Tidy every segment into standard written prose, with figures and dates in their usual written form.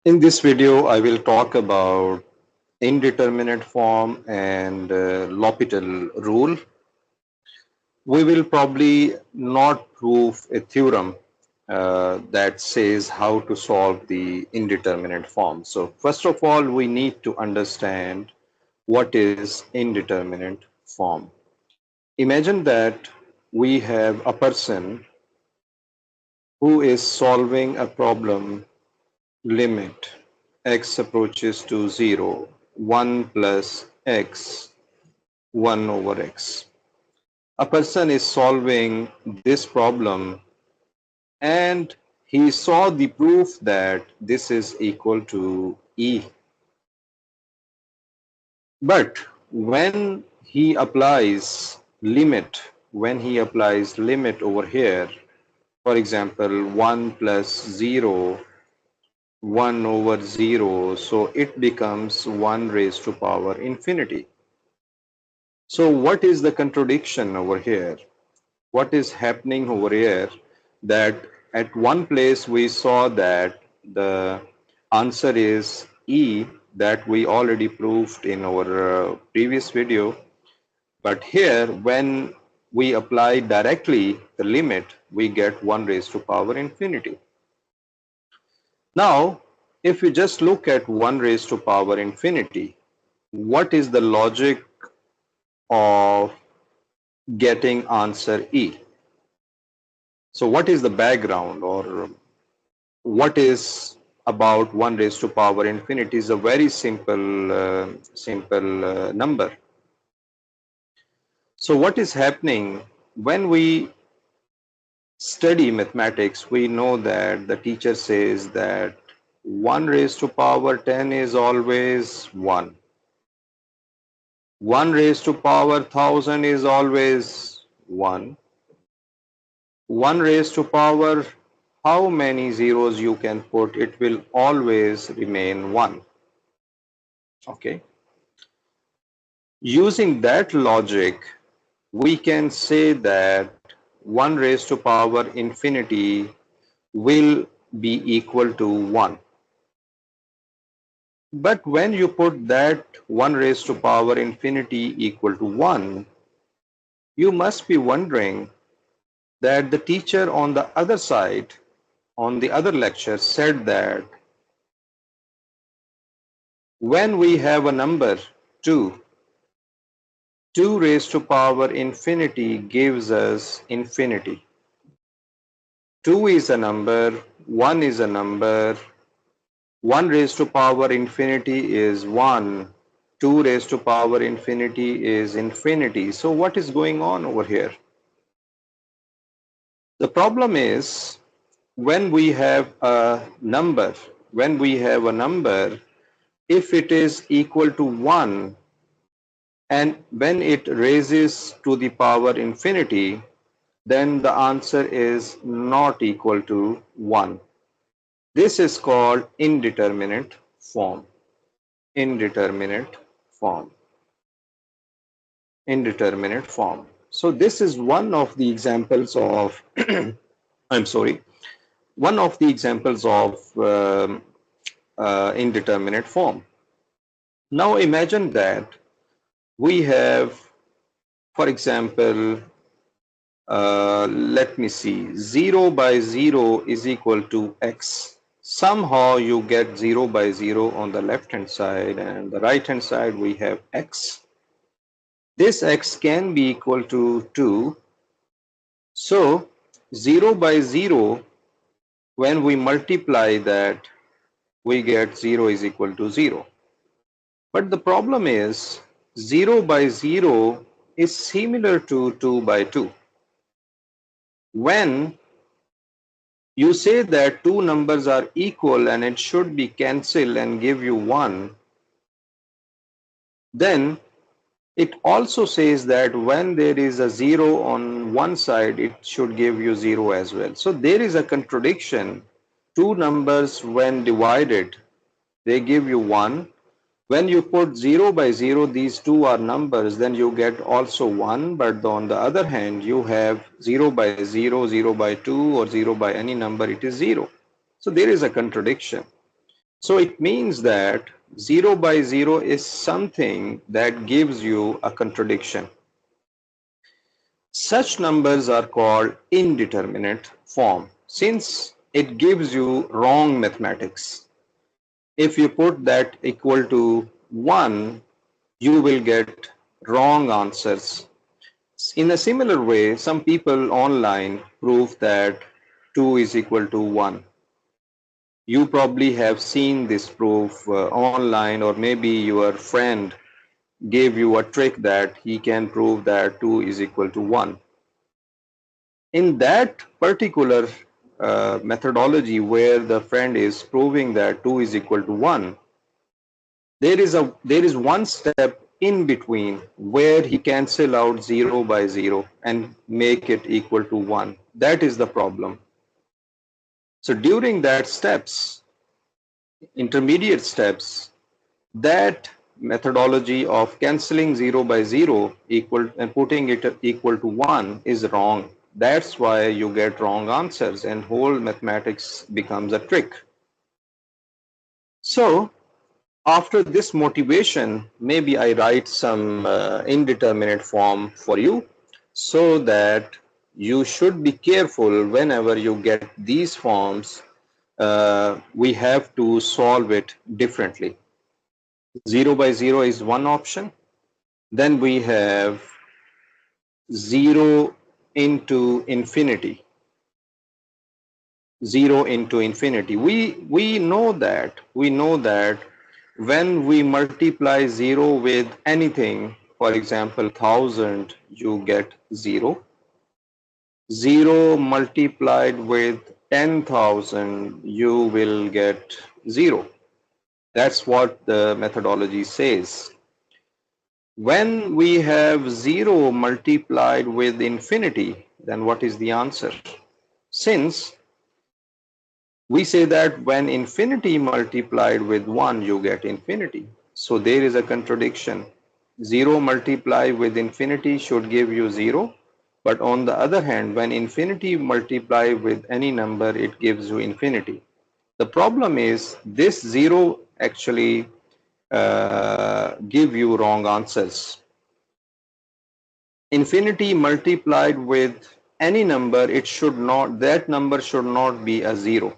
In this video, I will talk about indeterminate form and L'Hopital rule. We will probably not prove a theorem that says how to solve the indeterminate form. So first of all, we need to understand what is indeterminate form. Imagine that we have a person who is solving a problem limit x approaches to 0, 1 plus x, 1 over x. A person is solving this problem and he saw the proof that this is equal to e. But when he applies limit over here, for example, 1 plus 0, 1 over 0, so it becomes 1 raised to power infinity. So what is the contradiction over here? What is happening over here? That at one place we saw that the answer is E, that we already proved in our previous video. But here, when we apply directly the limit, we get 1 raised to power infinity. Now, if we just look at 1 raised to power infinity, what is the logic of getting answer E? So what is the background, or what is about 1 raised to power infinity? Is a very simple number. So what is happening when we study mathematics? We know that the teacher says that 1 raised to power 10 is always 1. 1 raised to power 1000 is always 1. 1 raised to power how many zeros you can put, it will always remain 1. Okay. Using that logic, we can say that 1 raised to power infinity will be equal to 1. But when you put that 1 raised to power infinity equal to 1, you must be wondering that the teacher on the other side, on the other lecture, said that when we have a number 2, 2 raised to power infinity gives us infinity. 2 is a number, 1 is a number, 1 raised to power infinity is 1, 2 raised to power infinity is infinity. So what is going on over here? The problem is when we have a number, if it is equal to 1, and when it raises to the power infinity, then the answer is not equal to 1. This is called indeterminate form. Indeterminate form. Indeterminate form. So this is one of the examples of, I'm sorry, one of the examples of indeterminate form. Now imagine that we have, for example, let me see, 0 by 0 is equal to x. Somehow you get 0 by 0 on the left hand side, and the right hand side we have x. This x can be equal to 2. So 0 by 0, when we multiply that, we get 0 is equal to 0. But the problem is 0 by 0 is similar to 2 by 2. When you say that two numbers are equal and it should be cancelled and give you 1, then it also says that when there is a 0 on one side, it should give you 0 as well. So there is a contradiction. Two numbers, when divided, they give you 1. When you put 0 by 0, these two are numbers, then you get also 1. But on the other hand, you have 0 by 0, 0 by 2, or 0 by any number, it is 0. So there is a contradiction. So it means that 0 by 0 is something that gives you a contradiction. Such numbers are called indeterminate form since it gives you wrong mathematics. If you put that equal to 1, you will get wrong answers. In a similar way, some people online prove that 2 is equal to 1. You probably have seen this proof online, or maybe your friend gave you a trick that he can prove that 2 is equal to 1. In that particular methodology where the friend is proving that 2 is equal to 1, there is one step in between where he cancel out 0 by 0 and make it equal to 1. That is the problem. So during that steps, intermediate steps, that methodology of cancelling 0 by 0 equal and putting it equal to 1 is wrong. That's why you get wrong answers and whole mathematics becomes a trick. So after this motivation, maybe I write some indeterminate form for you so that you should be careful whenever you get these forms. We have to solve it differently. 0 by 0 is one option. Then we have 0 into infinity. 0 into infinity. We know that when we multiply 0 with anything, for example 1000, you get 0. 0 multiplied with 10,000, you will get 0. That's what the methodology says. When we have 0 multiplied with infinity, then what is the answer? Since we say that when infinity multiplied with 1, you get infinity. So there is a contradiction. 0 multiplied with infinity should give you 0. But on the other hand, when infinity multiplied with any number, it gives you infinity. The problem is this 0 actually give you wrong answers. Infinity multiplied with any number, that number should not be a 0.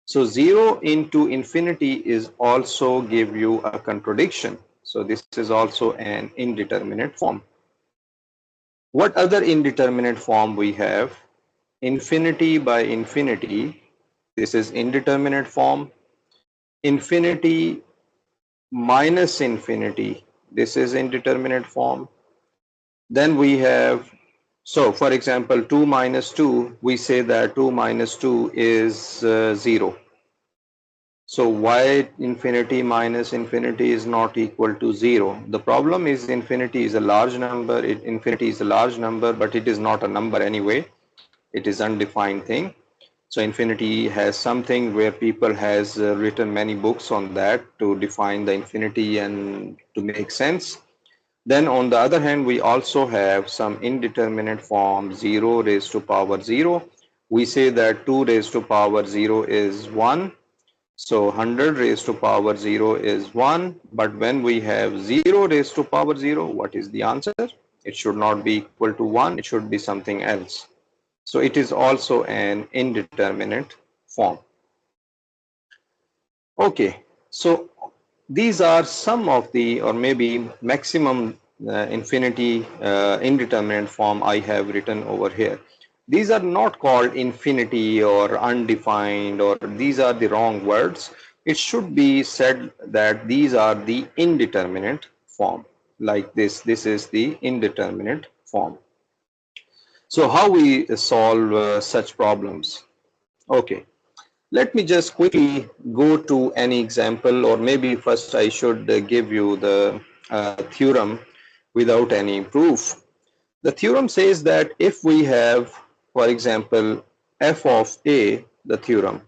So 0 into infinity is also give you a contradiction. So this is also an indeterminate form. What other indeterminate form we have? Infinity by infinity. This is indeterminate form. Infinity minus infinity. This is indeterminate form. Then we have, so for example, 2 minus 2, we say that 2 minus 2 is 0. So why infinity minus infinity is not equal to 0? The problem is infinity is a large number. Infinity is a large number, but it is not a number anyway. It is undefined thing. So infinity has something where people has written many books on that to define the infinity and to make sense. Then on the other hand, we also have some indeterminate form 0 raised to power 0. We say that 2 raised to power 0 is 1. So 100 raised to power 0 is 1. But when we have 0 raised to power 0, what is the answer? It should not be equal to 1. It should be something else. So it is also an indeterminate form. Okay, so these are some of the, or maybe maximum infinity indeterminate form I have written over here. These are not called infinity or undefined, or these are the wrong words. It should be said that these are the indeterminate form. Like this is the indeterminate form. So how we solve such problems? Okay. Let me just quickly go to any example, or maybe first I should give you the theorem without any proof. The theorem says that if we have, for example, f of a, the theorem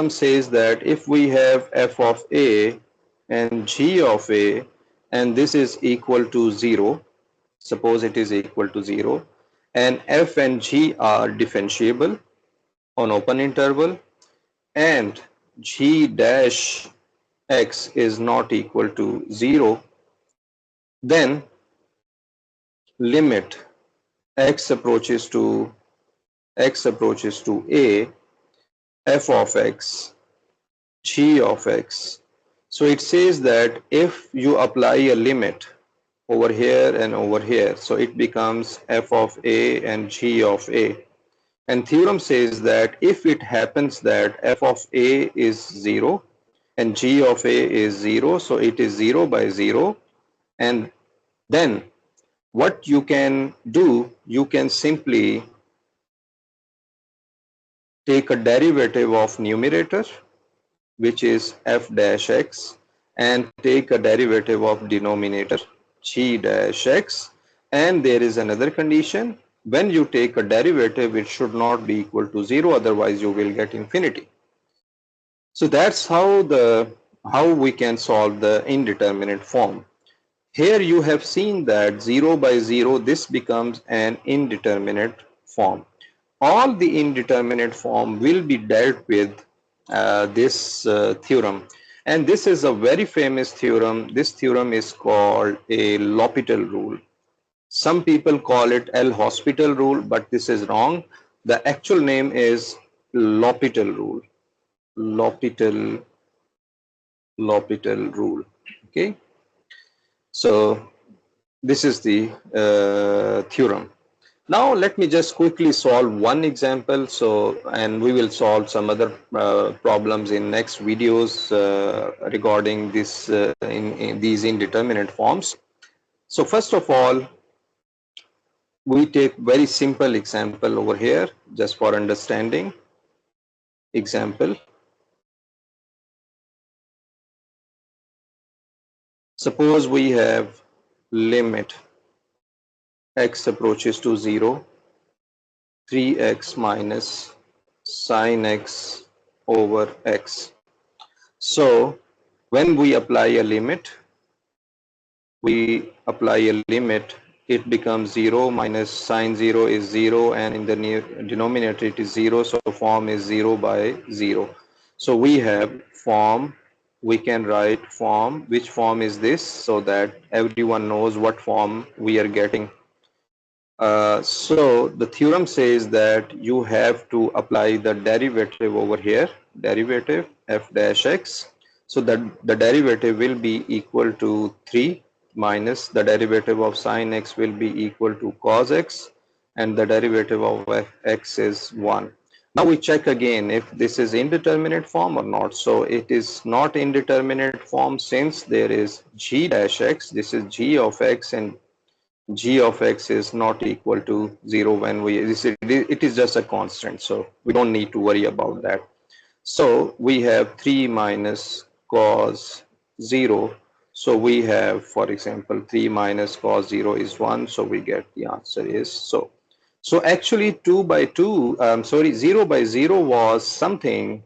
says that if we have f of a and g of a, and this is equal to 0, suppose it is equal to 0, and f and g are differentiable on open interval, and g dash x is not equal to 0, then limit x approaches to a, f of x, g of x. So it says that if you apply a limit over here and over here, so it becomes f of a and g of a. And theorem says that if it happens that f of a is 0 and g of a is 0, so it is 0 by 0, and then what you can do, you can simply take a derivative of numerator, which is f dash x, and take a derivative of denominator g dash x. And there is another condition: when you take a derivative, it should not be equal to 0, otherwise you will get infinity. So that's how we can solve the indeterminate form. Here you have seen that 0 by 0, this becomes an indeterminate form. All the indeterminate form will be dealt with this theorem. And this is a very famous theorem. This theorem is called a L'Hopital rule. Some people call it L'Hospital rule, but this is wrong. The actual name is L'Hopital rule. L'Hopital rule. Okay. So this is the theorem. Now let me just quickly solve one example. So, and we will solve some other problems in next videos regarding this in these indeterminate forms. So first of all, we take very simple example over here just for understanding. Example. Suppose we have limit x approaches to 0, 3x minus sine x over x. So when we apply a limit, it becomes 0, minus sine 0 is 0, and in the denominator it is 0, so form is 0 by 0. So we have form, we can write form. Which form is this, so that everyone knows what form we are getting. So the theorem says that you have to apply the derivative over here, derivative f dash x, so that the derivative will be equal to 3 minus the derivative of sine x will be equal to cos x, and the derivative of x is 1. Now we check again if this is indeterminate form or not. So it is not indeterminate form, since there is g dash x, this is g of x, and g of x is not equal to 0 when it is just a constant, so we don't need to worry about that. So we have 3 minus cos 0. So we have, for example, 3 minus cos 0 is 1, so we get the answer is so. So actually 0 by 0 was something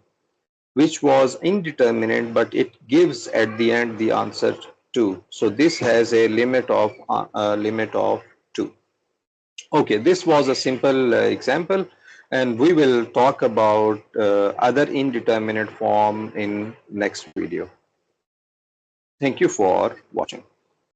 which was indeterminate, but it gives at the end the answer 2. So this has a limit of 2. Okay, this was a simple example, and we will talk about other indeterminate form in next video. Thank you for watching.